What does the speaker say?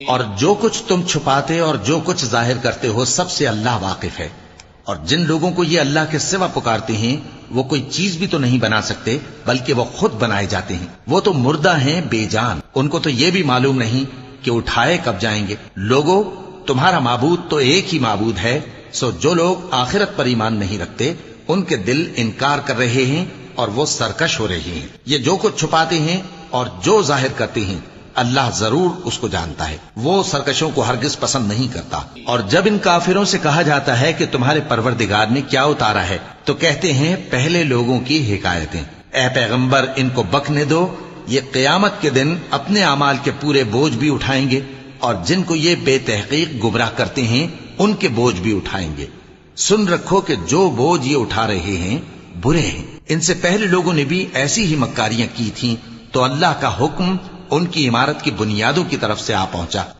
اور جو کچھ تم چھپاتے اور جو کچھ ظاہر کرتے ہو سب سے اللہ واقف ہے۔ اور جن لوگوں کو یہ اللہ کے سوا پکارتے ہیں وہ کوئی چیز بھی تو نہیں بنا سکتے بلکہ وہ خود بنائے جاتے ہیں۔ وہ تو مردہ ہیں بے جان، ان کو تو یہ بھی معلوم نہیں کہ اٹھائے کب جائیں گے۔ لوگوں، تمہارا معبود تو ایک ہی معبود ہے، سو جو لوگ آخرت پر ایمان نہیں رکھتے ان کے دل انکار کر رہے ہیں اور وہ سرکش ہو رہے ہیں۔ یہ جو کچھ چھپاتے ہیں اور جو ظاہر کرتے ہیں اللہ ضرور اس کو جانتا ہے، وہ سرکشوں کو ہرگز پسند نہیں کرتا۔ اور جب ان کافروں سے کہا جاتا ہے کہ تمہارے پروردگار نے کیا اتارا ہے تو کہتے ہیں پہلے لوگوں کی حکایتیں۔ اے پیغمبر، ان کو بکنے دو، یہ قیامت کے دن اپنے اعمال کے پورے بوجھ بھی اٹھائیں گے اور جن کو یہ بے تحقیق گمراہ کرتے ہیں ان کے بوجھ بھی اٹھائیں گے۔ سن رکھو کہ جو بوجھ یہ اٹھا رہے ہیں برے ہیں۔ ان سے پہلے لوگوں نے بھی ایسی ہی مکاریاں کی تھیں تو اللہ کا حکم ان کی عمارت کی بنیادوں کی طرف سے آ پہنچا۔